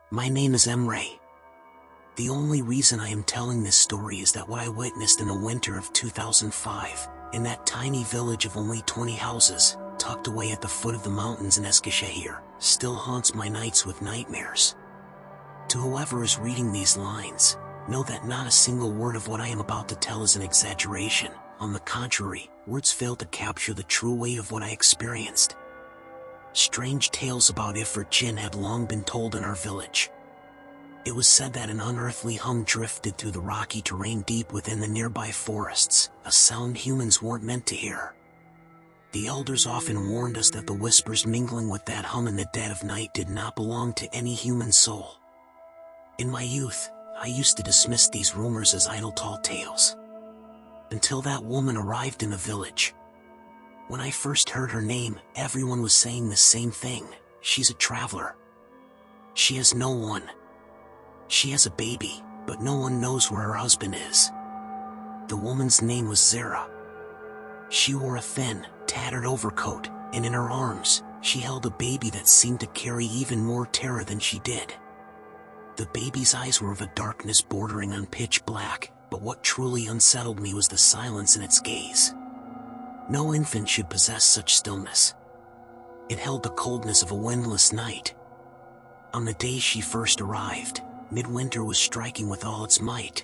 My name is Emre. The only reason I am telling this story is that what I witnessed in the winter of 2005, in that tiny village of only 20 houses, tucked away at the foot of the mountains in Eskişehir, still haunts my nights with nightmares. To whoever is reading these lines, know that not a single word of what I am about to tell is an exaggeration. On the contrary, words fail to capture the true weight of what I experienced. Strange tales about Ifrit Jinn had long been told in our village. It was said that an unearthly hum drifted through the rocky terrain deep within the nearby forests, a sound humans weren't meant to hear. The elders often warned us that the whispers mingling with that hum in the dead of night did not belong to any human soul. In my youth, I used to dismiss these rumors as idle tall tales. Until that woman arrived in the village. When I first heard her name, everyone was saying the same thing. She's a traveler. She has no one. She has a baby, but no one knows where her husband is. The woman's name was Zehra. She wore a thin, tattered overcoat, and in her arms, she held a baby that seemed to carry even more terror than she did. The baby's eyes were of a darkness bordering on pitch black, but what truly unsettled me was the silence in its gaze. No infant should possess such stillness. It held the coldness of a windless night. On the day she first arrived, midwinter was striking with all its might.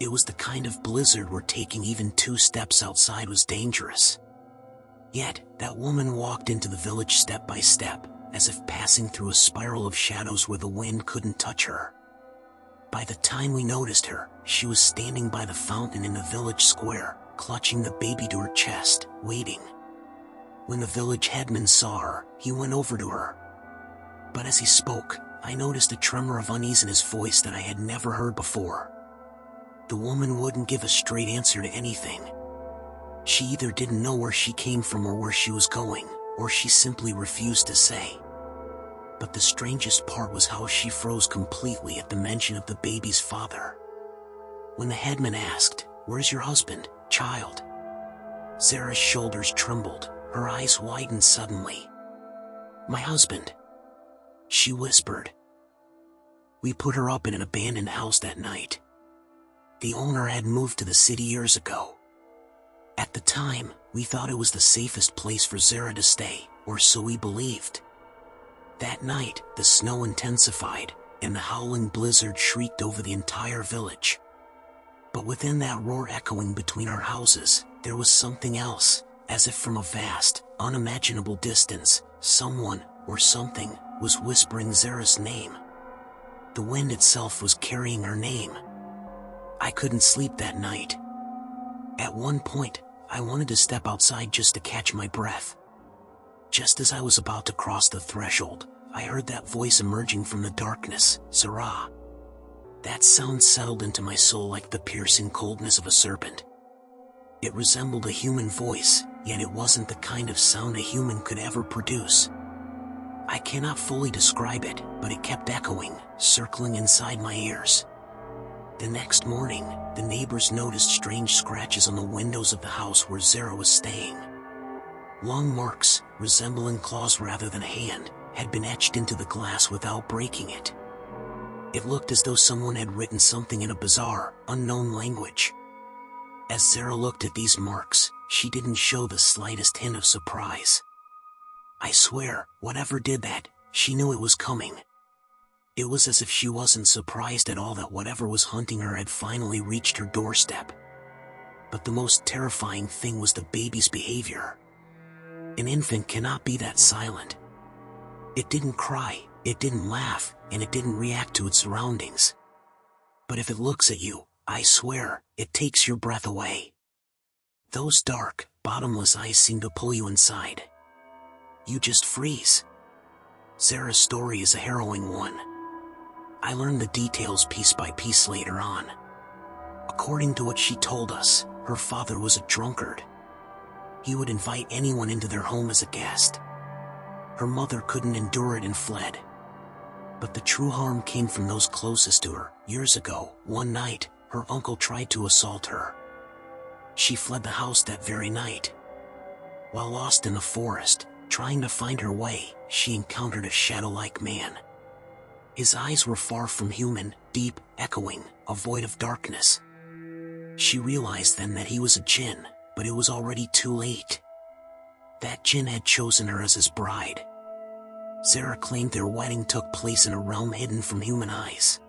It was the kind of blizzard where taking even 2 steps outside was dangerous. Yet, that woman walked into the village step by step, as if passing through a spiral of shadows where the wind couldn't touch her. By the time we noticed her, she was standing by the fountain in the village square, clutching the baby to her chest, waiting. When the village headman saw her, he went over to her. But as he spoke, I noticed a tremor of unease in his voice that I had never heard before. The woman wouldn't give a straight answer to anything. She either didn't know where she came from or where she was going, or she simply refused to say. But the strangest part was how she froze completely at the mention of the baby's father. When the headman asked, "Where's your husband, child?" Zehra's shoulders trembled, her eyes widened suddenly. "My husband," she whispered. We put her up in an abandoned house that night. The owner had moved to the city years ago. At the time, we thought it was the safest place for Zehra to stay, or so we believed. That night, the snow intensified, and the howling blizzard shrieked over the entire village. But within that roar echoing between our houses, there was something else, as if from a vast, unimaginable distance, someone, or something, was whispering Zehra's name. The wind itself was carrying her name. I couldn't sleep that night. At one point, I wanted to step outside just to catch my breath. Just as I was about to cross the threshold, I heard that voice emerging from the darkness, "Zehra." That sound settled into my soul like the piercing coldness of a serpent. It resembled a human voice, yet it wasn't the kind of sound a human could ever produce. I cannot fully describe it, but it kept echoing, circling inside my ears. The next morning, the neighbors noticed strange scratches on the windows of the house where Zehra was staying. Long marks, resembling claws rather than a hand, had been etched into the glass without breaking it. It looked as though someone had written something in a bizarre, unknown language. As Zehra looked at these marks, she didn't show the slightest hint of surprise. I swear, whatever did that, she knew it was coming. It was as if she wasn't surprised at all that whatever was hunting her had finally reached her doorstep. But the most terrifying thing was the baby's behavior. An infant cannot be that silent. It didn't cry, it didn't laugh, and it didn't react to its surroundings. But if it looks at you, I swear, it takes your breath away. Those dark, bottomless eyes seem to pull you inside. You just freeze. Zehra's story is a harrowing one. I learned the details piece by piece later on. According to what she told us, her father was a drunkard. He would invite anyone into their home as a guest. Her mother couldn't endure it and fled. But the true harm came from those closest to her. Years ago, one night, her uncle tried to assault her. She fled the house that very night. While lost in the forest, trying to find her way, she encountered a shadow-like man. His eyes were far from human, deep, echoing, a void of darkness. She realized then that he was a jinn, but it was already too late. That jinn had chosen her as his bride. Zehra claimed their wedding took place in a realm hidden from human eyes.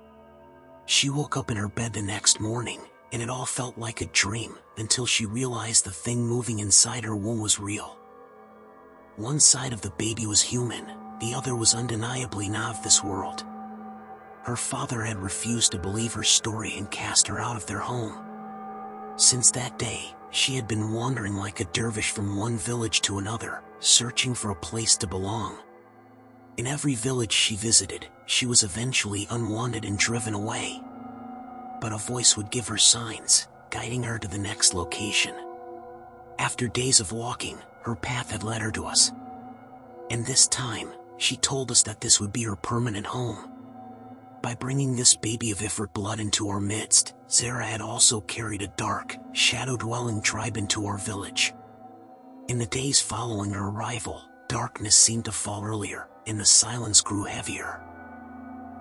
She woke up in her bed the next morning, and it all felt like a dream, until she realized the thing moving inside her womb was real. One side of the baby was human, the other was undeniably not of this world. Her father had refused to believe her story and cast her out of their home. Since that day, she had been wandering like a dervish from one village to another, searching for a place to belong. In every village she visited, she was eventually unwanted and driven away. But a voice would give her signs, guiding her to the next location. After days of walking, her path had led her to us. And this time, she told us that this would be her permanent home. By bringing this baby of Ifrit blood into our midst, Zehra had also carried a dark, shadow-dwelling tribe into our village. In the days following her arrival, darkness seemed to fall earlier, and the silence grew heavier.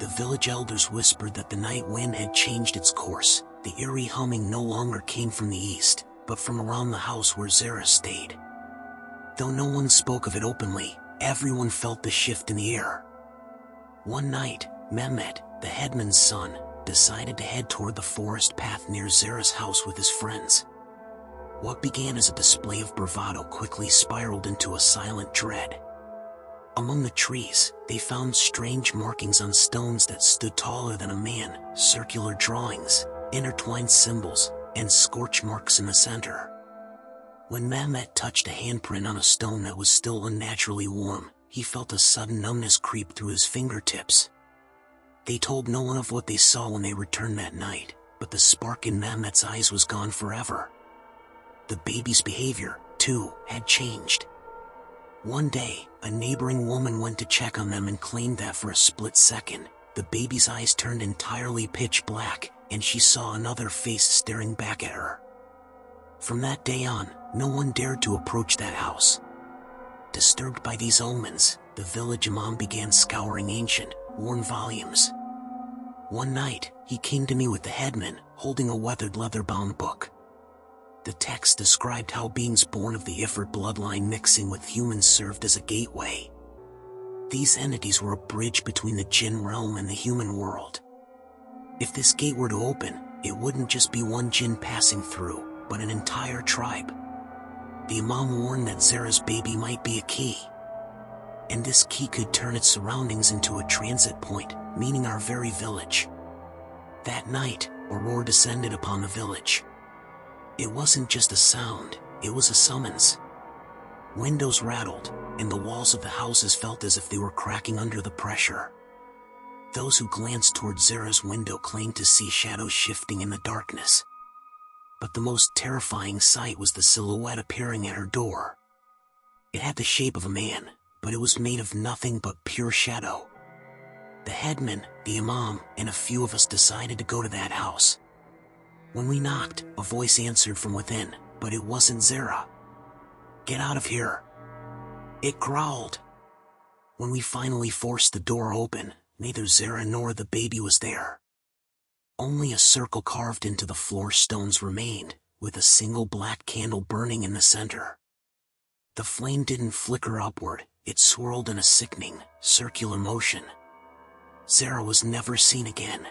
The village elders whispered that the night wind had changed its course. The eerie humming no longer came from the east, but from around the house where Zehra stayed. Though no one spoke of it openly, everyone felt the shift in the air. One night, Mehmet, the headman's son, decided to head toward the forest path near Zehra's house with his friends. What began as a display of bravado quickly spiraled into a silent dread. Among the trees, they found strange markings on stones that stood taller than a man, circular drawings, intertwined symbols, and scorch marks in the center. When Mehmet touched a handprint on a stone that was still unnaturally warm, he felt a sudden numbness creep through his fingertips. They told no one of what they saw when they returned that night, but the spark in Mehmet's eyes was gone forever. The baby's behavior, too, had changed. One day, a neighboring woman went to check on them and claimed that for a split second, the baby's eyes turned entirely pitch black, and she saw another face staring back at her. From that day on, no one dared to approach that house. Disturbed by these omens, the village imam began scouring ancient, worn volumes. One night, he came to me with the headman, holding a weathered leather-bound book. The text described how beings born of the Ifrit bloodline mixing with humans served as a gateway. These entities were a bridge between the jinn realm and the human world. If this gate were to open, it wouldn't just be one jinn passing through, but an entire tribe. The imam warned that Zehra's baby might be a key. And this key could turn its surroundings into a transit point, meaning our very village. That night, a roar descended upon the village. It wasn't just a sound, it was a summons. Windows rattled, and the walls of the houses felt as if they were cracking under the pressure. Those who glanced toward Zehra's window claimed to see shadows shifting in the darkness. But the most terrifying sight was the silhouette appearing at her door. It had the shape of a man, but it was made of nothing but pure shadow. The headman, the imam, and a few of us decided to go to that house. When we knocked, a voice answered from within, but it wasn't Zehra. "Get out of here," it growled. When we finally forced the door open, neither Zehra nor the baby was there. Only a circle carved into the floor stones remained, with a single black candle burning in the center. The flame didn't flicker upward, it swirled in a sickening, circular motion. Zehra was never seen again.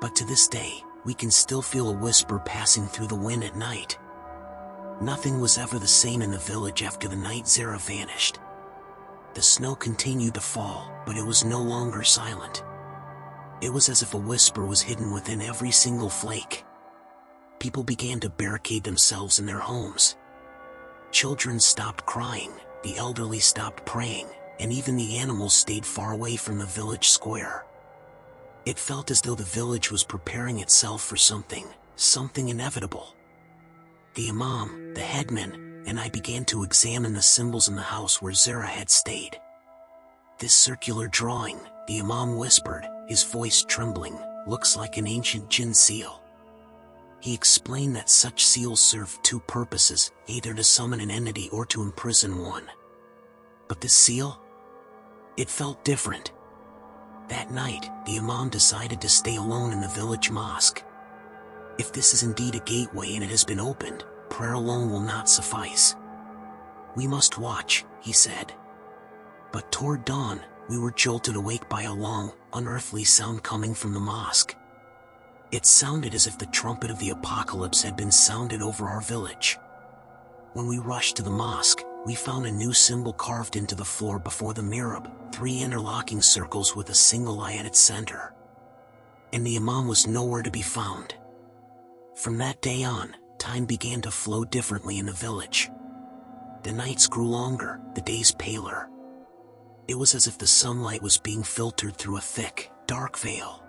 But to this day, we can still feel a whisper passing through the wind at night. Nothing was ever the same in the village after the night Zehra vanished. The snow continued to fall, but it was no longer silent. It was as if a whisper was hidden within every single flake. People began to barricade themselves in their homes. Children stopped crying, the elderly stopped praying, and even the animals stayed far away from the village square. It felt as though the village was preparing itself for something inevitable. The imam, the headman, and I began to examine the symbols in the house where Zehra had stayed. "This circular drawing," the imam whispered, his voice trembling, "looks like an ancient jinn seal." He explained that such seals serve two purposes, either to summon an entity or to imprison one. But this seal? It felt different. That night, the Imam decided to stay alone in the village mosque. If this is indeed a gateway and it has been opened, prayer alone will not suffice. We must watch, he said. But toward dawn, we were jolted awake by a long, unearthly sound coming from the mosque. It sounded as if the trumpet of the apocalypse had been sounded over our village. When we rushed to the mosque, we found a new symbol carved into the floor before the mihrab, 3 interlocking circles with a single eye at its center. And the Imam was nowhere to be found. From that day on, time began to flow differently in the village. The nights grew longer, the days paler. It was as if the sunlight was being filtered through a thick, dark veil.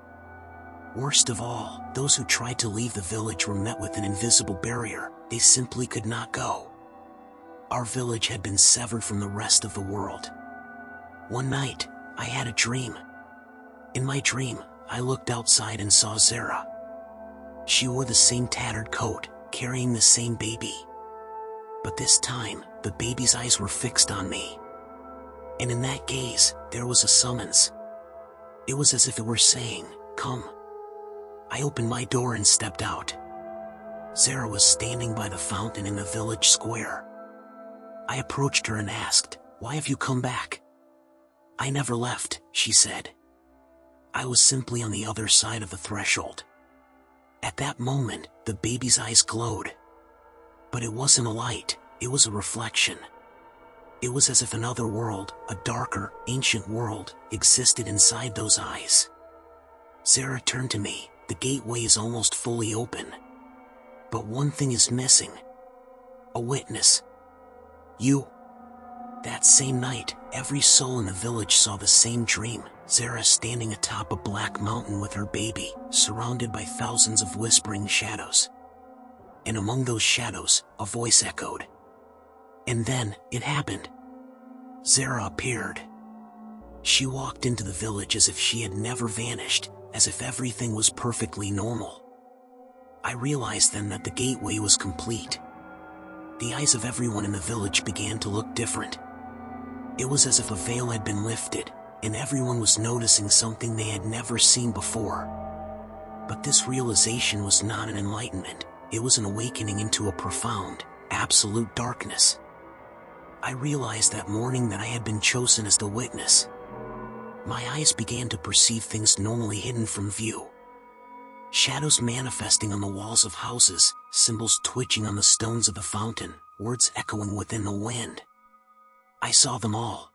Worst of all, those who tried to leave the village were met with an invisible barrier. They simply could not go. Our village had been severed from the rest of the world. One night, I had a dream. In my dream, I looked outside and saw Zehra. She wore the same tattered coat, carrying the same baby. But this time, the baby's eyes were fixed on me. And in that gaze, there was a summons. It was as if it were saying, "Come." I opened my door and stepped out. Zehra was standing by the fountain in the village square. I approached her and asked, "Why have you come back?" "I never left," she said. "I was simply on the other side of the threshold." At that moment, the baby's eyes glowed. But it wasn't a light, it was a reflection. It was as if another world, a darker, ancient world, existed inside those eyes. Zehra turned to me. "The gateway is almost fully open. But one thing is missing. A witness. You." That same night, every soul in the village saw the same dream. Zehra standing atop a black mountain with her baby, surrounded by thousands of whispering shadows. And among those shadows, a voice echoed. And then, it happened. Zehra appeared. She walked into the village as if she had never vanished, as if everything was perfectly normal. I realized then that the gateway was complete. The eyes of everyone in the village began to look different. It was as if a veil had been lifted, and everyone was noticing something they had never seen before. But this realization was not an enlightenment, it was an awakening into a profound, absolute darkness. I realized that morning that I had been chosen as the witness. My eyes began to perceive things normally hidden from view. Shadows manifesting on the walls of houses, symbols twitching on the stones of the fountain, words echoing within the wind. I saw them all.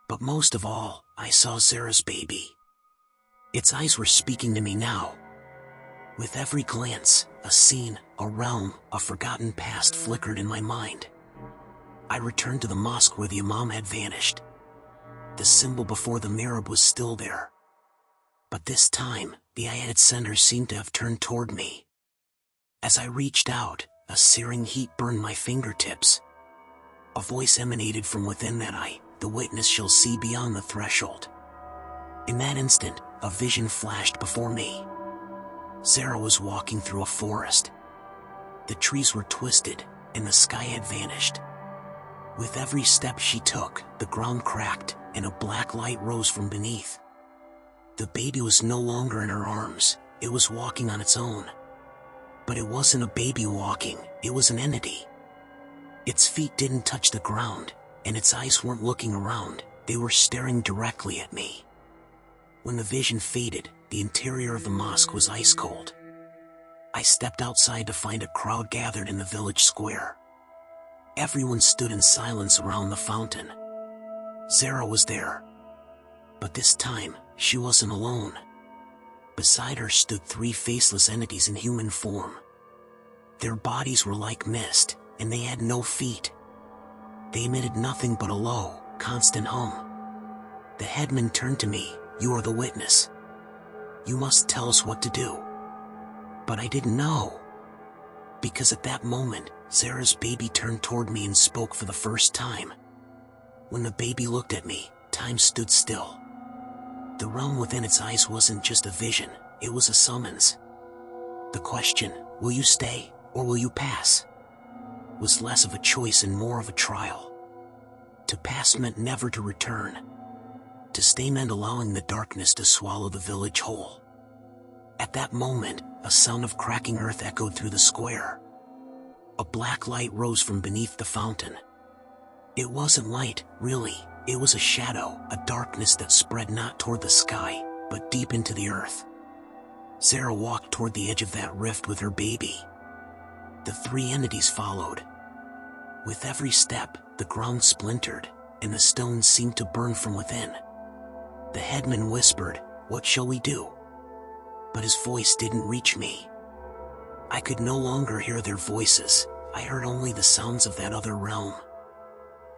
But most of all, I saw Zehra's baby. Its eyes were speaking to me now. With every glance, a scene, a realm, a forgotten past flickered in my mind. I returned to the mosque where the Imam had vanished. The symbol before the mihrab was still there. But this time, the eye at its center seemed to have turned toward me. As I reached out, a searing heat burned my fingertips. A voice emanated from within that eye, "The witness shall see beyond the threshold." In that instant, a vision flashed before me. Zehra was walking through a forest. The trees were twisted, and the sky had vanished. With every step she took, the ground cracked, and a black light rose from beneath. The baby was no longer in her arms, it was walking on its own. But it wasn't a baby walking, it was an entity. Its feet didn't touch the ground, and its eyes weren't looking around, they were staring directly at me. When the vision faded, the interior of the mosque was ice cold. I stepped outside to find a crowd gathered in the village square. Everyone stood in silence around the fountain. Zehra was there. But this time, she wasn't alone. Beside her stood 3 faceless entities in human form. Their bodies were like mist, and they had no feet. They emitted nothing but a low, constant hum. The headman turned to me, "You are the witness. You must tell us what to do." But I didn't know. Because at that moment, Zehra's baby turned toward me and spoke for the first time. When the baby looked at me, time stood still. The realm within its eyes wasn't just a vision, it was a summons. The question, "Will you stay, or will you pass?" was less of a choice and more of a trial. To pass meant never to return. To stay meant allowing the darkness to swallow the village whole. At that moment, a sound of cracking earth echoed through the square. A black light rose from beneath the fountain. It wasn't light, really. It was a shadow, a darkness that spread not toward the sky, but deep into the earth. Zehra walked toward the edge of that rift with her baby. The three entities followed. With every step, the ground splintered, and the stones seemed to burn from within. The headman whispered, "What shall we do?" But his voice didn't reach me. I could no longer hear their voices. I heard only the sounds of that other realm.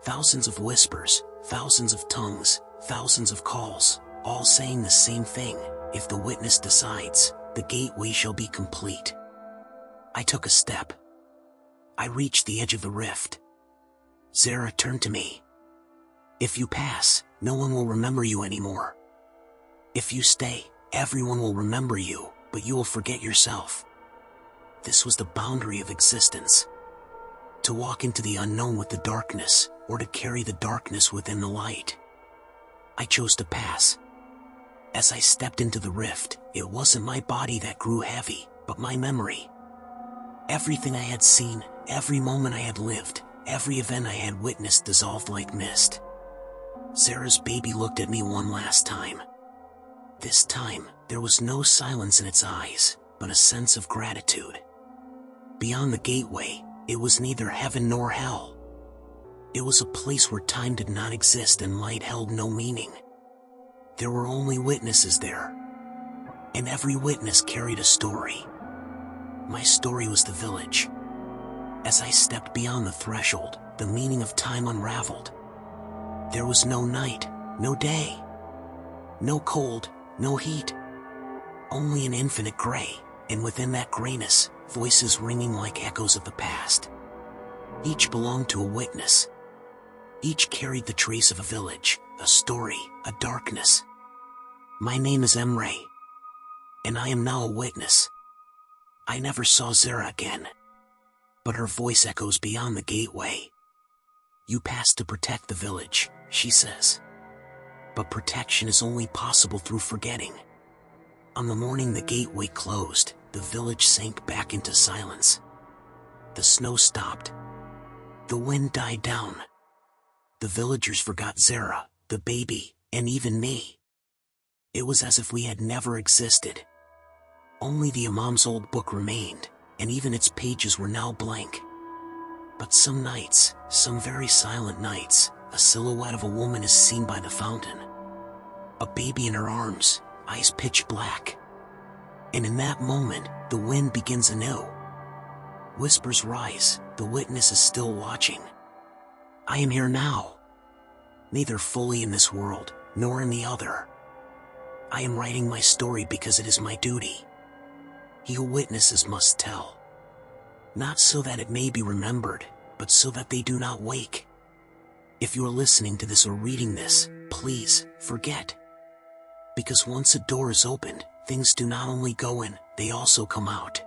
Thousands of whispers, thousands of tongues, thousands of calls, all saying the same thing: if the witness decides, the gateway shall be complete. I took a step. I reached the edge of the rift. Zehra turned to me. "If you pass, no one will remember you anymore. If you stay, everyone will remember you, but you will forget yourself." This was the boundary of existence. To walk into the unknown with the darkness, or to carry the darkness within the light. I chose to pass. As I stepped into the rift, it wasn't my body that grew heavy, but my memory. Everything I had seen, every moment I had lived, every event I had witnessed dissolved like mist. Zehra's baby looked at me one last time. This time, there was no silence in its eyes, but a sense of gratitude. Beyond the gateway, it was neither heaven nor hell. It was a place where time did not exist and light held no meaning. There were only witnesses there, and every witness carried a story. My story was the village. As I stepped beyond the threshold, the meaning of time unraveled. There was no night, no day, no cold, no heat. Only an infinite gray, and within that grayness, voices ringing like echoes of the past. Each belonged to a witness. Each carried the trace of a village, a story, a darkness. My name is Emre, and I am now a witness. I never saw Zehra again, but her voice echoes beyond the gateway. "You passed to protect the village," she says. "But protection is only possible through forgetting." On the morning the gateway closed, the village sank back into silence. The snow stopped. The wind died down. The villagers forgot Zehra, the baby, and even me. It was as if we had never existed. Only the Imam's old book remained, and even its pages were now blank. But some nights, some very silent nights, a silhouette of a woman is seen by the fountain. A baby in her arms, eyes pitch black. And in that moment, the wind begins anew. Whispers rise, the witness is still watching. I am here now. Neither fully in this world, nor in the other. I am writing my story because it is my duty. He who witnesses must tell. Not so that it may be remembered, but so that they do not wake. If you are listening to this or reading this, please, forget. Because once a door is opened, things do not only go in, they also come out.